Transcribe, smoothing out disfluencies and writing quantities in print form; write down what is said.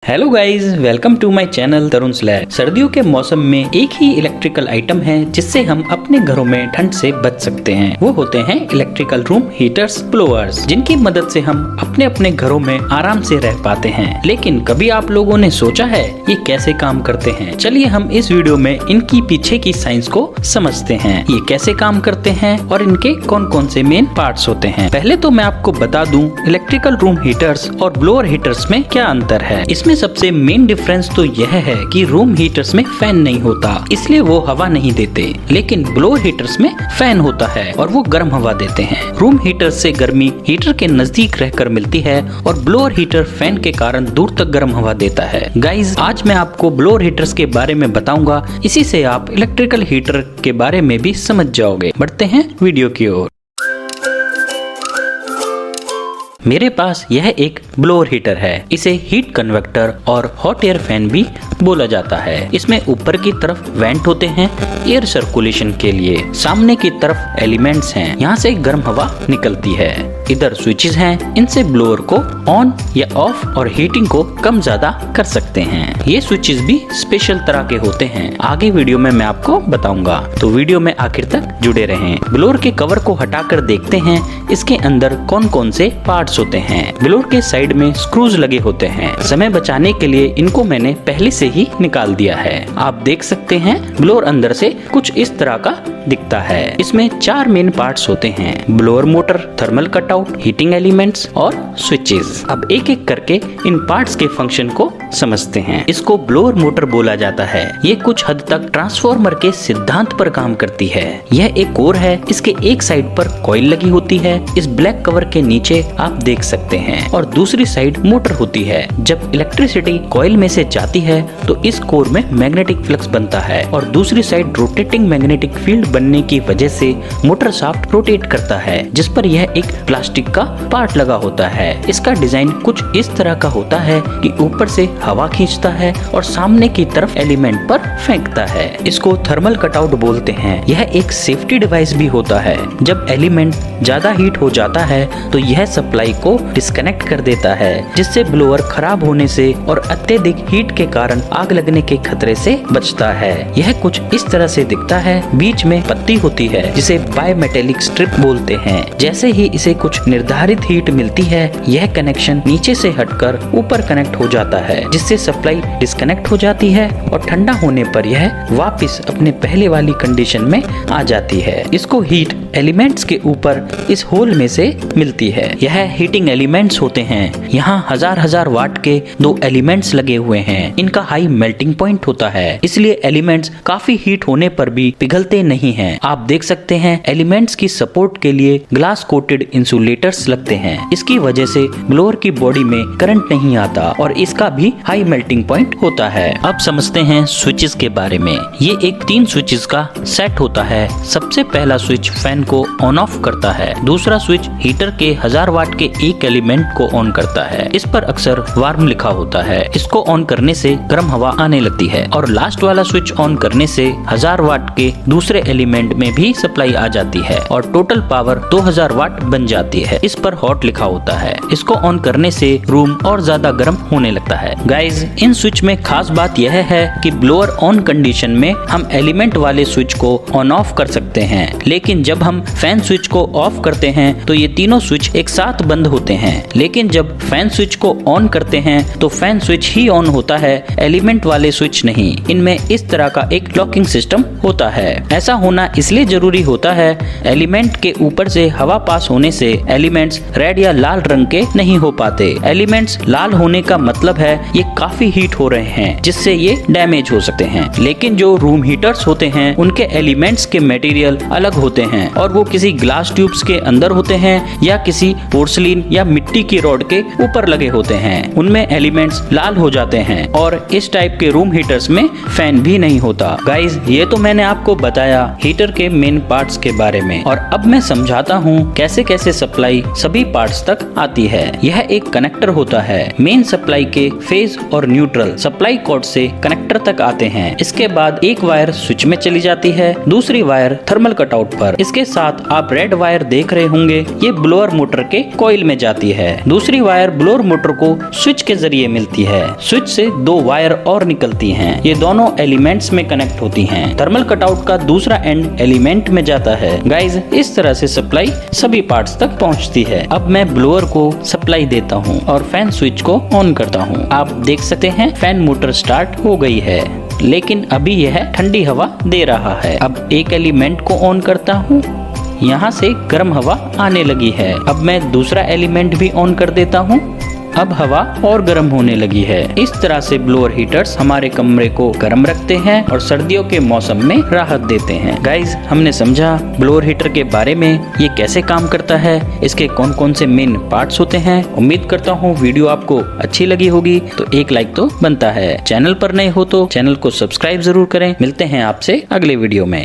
Hello guys, welcome to my channel Tarun स्लैग। सर्दियों के मौसम में एक ही इलेक्ट्रिकल आइटम है जिससे हम अपने घरों में ठंड से बच सकते हैं। वो होते हैं इलेक्ट्रिकल रूम हीटर्स, ब्लोअर्स, जिनकी मदद से हम अपने अपने घरों में आराम से रह पाते हैं। लेकिन कभी आप लोगों ने सोचा है ये कैसे काम करते हैं? चलिए हम इस वीडियो में इनकी पीछे की साइंस को समझते हैं। ये कैसे काम करते हैं और इनके कौन कौन से मेन पार्ट्स होते हैं। पहले तो मैं आपको बता दूं इलेक्ट्रिकल रूम हीटर्स और ब्लोअर हीटर्स में क्या अंतर है। इसमें सबसे मेन डिफरेंस तो यह है कि रूम हीटर्स में फैन नहीं होता, इसलिए वो हवा नहीं देते, लेकिन ब्लोअर हीटर्स में फैन होता है और वो गर्म हवा देते हैं। रूम हीटर से गर्मी हीटर के नजदीक रहकर मिलती है और ब्लोअर हीटर फैन के कारण दूर तक गर्म हवा देता है। गाइज, आज मैं आपको ब्लोअर हीटर्स के बारे में बताऊंगा, इसी से आप इलेक्ट्रिकल हीटर के बारे में भी समझ जाओगे। बढ़ते हैं वीडियो की ओर। मेरे पास यह एक ब्लोअर हीटर है। इसे हीट कन्वेक्टर और हॉट एयर फैन भी बोला जाता है। इसमें ऊपर की तरफ वेंट होते हैं एयर सर्कुलेशन के लिए। सामने की तरफ एलिमेंट्स हैं, यहाँ से गर्म हवा निकलती है। इधर स्विचेस हैं, इनसे ब्लोअर को ऑन या ऑफ और हीटिंग को कम ज्यादा कर सकते हैं। ये स्विचेस भी स्पेशल तरह के होते हैं, आगे वीडियो में मैं आपको बताऊंगा, तो वीडियो में आखिर तक जुड़े रहें। ब्लोअर के कवर को हटाकर देखते हैं इसके अंदर कौन कौन से पार्ट्स होते हैं। ब्लोअर के साइड में स्क्रूज लगे होते हैं। समय बचाने के लिए इनको मैंने पहले से ही निकाल दिया है। आप देख सकते हैं ब्लोअर अंदर से कुछ इस तरह का दिखता है। इसमें 4 मेन पार्ट्स होते हैं: blower motor, thermal cutout, heating elements और स्विचेस। अब एक एक करके इन पार्ट्स के फंक्शन को समझते हैं। इसको ब्लोअर मोटर बोला जाता है। ये कुछ हद तक ट्रांसफार्मर के सिद्धांत पर काम करती है। यह एक कोर है, इसके एक साइड पर कॉइल लगी होती है। इस ब्लैक कवर के नीचे आप देख सकते हैं, और दूसरी साइड मोटर होती है। जब इलेक्ट्रिसिटी कॉइल में से जाती है तो इस कोर में मैग्नेटिक फ्लक्स बनता है, और दूसरी साइड रोटेटिंग मैग्नेटिक फील्ड बनने की वजह से मोटर शाफ्ट रोटेट करता है, जिस पर यह एक प्लास्टिक का पार्ट लगा होता है। इसका डिजाइन कुछ इस तरह का होता है कि ऊपर से हवा खींचता है और सामने की तरफ एलिमेंट पर फेंकता है। इसको थर्मल कटआउट बोलते हैं। यह एक सेफ्टी डिवाइस भी होता है। जब एलिमेंट ज्यादा हीट हो जाता है तो यह सप्लाई को डिस्कनेक्ट कर देता है, जिससे ब्लोअर खराब होने से और अत्यधिक हीट के कारण आग लगने के खतरे से बचता है। यह कुछ इस तरह से दिखता है। बीच में पत्ती होती है जिसे बायमेटेलिक स्ट्रिप बोलते हैं। जैसे ही इसे कुछ निर्धारित हीट मिलती है, यह कनेक्शन नीचे से हटकर ऊपर कनेक्ट हो जाता है, जिससे सप्लाई डिस्कनेक्ट हो जाती है और ठंडा होने पर यह वापस अपने पहले वाली कंडीशन में आ जाती है। इसको हीट एलिमेंट्स के ऊपर इस होल में से मिलती है। यह हीटिंग एलिमेंट्स होते हैं। यहाँ हजार वाट के 2 एलिमेंट्स लगे हुए हैं। इनका हाई मेल्टिंग पॉइंट होता है, इसलिए एलिमेंट्स काफी हीट होने पर भी पिघलते नहीं हैं। आप देख सकते हैं एलिमेंट्स की सपोर्ट के लिए ग्लास कोटेड इंसुलेटर्स लगते हैं। इसकी वजह से ब्लोअर की बॉडी में करंट नहीं आता और इसका भी हाई मेल्टिंग पॉइंट होता है। अब समझते हैं स्विचेस के बारे में। ये एक 3 स्विचेस का सेट होता है। सबसे पहला स्विच फैन को ऑन ऑफ करता है। दूसरा स्विच हीटर के 1000 वाट के एक एलिमेंट को ऑन करता है। इस पर अक्सर वार्म लिखा होता है। इसको ऑन करने से गर्म हवा आने लगती है। और लास्ट वाला स्विच ऑन करने से 1000 वाट के दूसरे एलिमेंट में भी सप्लाई आ जाती है और टोटल पावर 2000 वाट बन जाती है। इस पर हॉट लिखा होता है। इसको ऑन करने से रूम और ज्यादा गर्म होने लगता है। गाइज, इन स्विच में खास बात यह है कि ब्लोअर ऑन कंडीशन में हम एलिमेंट वाले स्विच को ऑन ऑफ कर सकते हैं, लेकिन जब हम फैन स्विच को ऑफ करते हैं तो ये तीनों स्विच एक साथ बंद होते हैं। लेकिन जब फैन स्विच को ऑन करते हैं तो फैन स्विच ही ऑन होता है, एलिमेंट वाले स्विच नहीं। इनमें इस तरह का एक लॉकिंग सिस्टम होता है। ऐसा होना इसलिए जरूरी होता है, एलिमेंट के ऊपर से हवा पास होने से एलिमेंट्स रेड या लाल रंग के नहीं हो पाते। एलिमेंट्स लाल होने का मतलब है ये काफी हीट हो रहे हैं, जिससे ये डैमेज हो सकते हैं। लेकिन जो रूम हीटर्स होते हैं उनके एलिमेंट्स के मटेरियल अलग होते हैं और वो किसी ग्लास ट्यूब्स के अंदर होते हैं या किसी पोर्सलिन या मिट्टी की रॉड के ऊपर लगे होते हैं। उनमें एलिमेंट्स लाल हो जाते हैं और इस टाइप के रूम हीटर्स में फैन भी नहीं होता। गाइज, ये तो मैंने आपको बताया हीटर के मेन पार्ट्स के बारे में, और अब मैं समझाता हूँ कैसे कैसे सप्लाई सभी पार्ट्स तक आती है। यह एक कनेक्टर होता है। मेन सप्लाई के फेज फेज और न्यूट्रल सप्लाई कॉर्ड से कनेक्टर तक आते हैं। इसके बाद एक वायर स्विच में चली जाती है, दूसरी वायर थर्मल कटआउट पर। इसके साथ आप रेड वायर देख रहे होंगे, ये ब्लोअर मोटर के कॉइल में जाती है। दूसरी वायर ब्लोअर मोटर को स्विच के जरिए मिलती है। स्विच से 2 वायर और निकलती हैं। ये दोनों एलिमेंट्स में कनेक्ट होती हैं। थर्मल कटआउट का दूसरा एंड एलिमेंट में जाता है। गाइज, इस तरह से सप्लाई सभी पार्ट्स तक पहुंचती है। अब मैं ब्लोअर को सप्लाई देता हूं और फैन स्विच को ऑन करता हूं। आप देख सकते हैं फैन मोटर स्टार्ट हो गई है, लेकिन अभी यह ठंडी हवा दे रहा है। अब एक एलिमेंट को ऑन करता हूँ, यहाँ से गर्म हवा आने लगी है। अब मैं दूसरा एलिमेंट भी ऑन कर देता हूँ, अब हवा और गर्म होने लगी है। इस तरह से ब्लोअर हीटर्स हमारे कमरे को गर्म रखते हैं और सर्दियों के मौसम में राहत देते हैं। गाइज, हमने समझा ब्लोअर हीटर के बारे में, ये कैसे काम करता है, इसके कौन कौन से मेन पार्ट्स होते हैं। उम्मीद करता हूँ वीडियो आपको अच्छी लगी होगी, तो एक लाइक तो बनता है। चैनल पर नए हो तो चैनल को सब्सक्राइब जरूर करें। मिलते हैं आपसे अगले वीडियो में।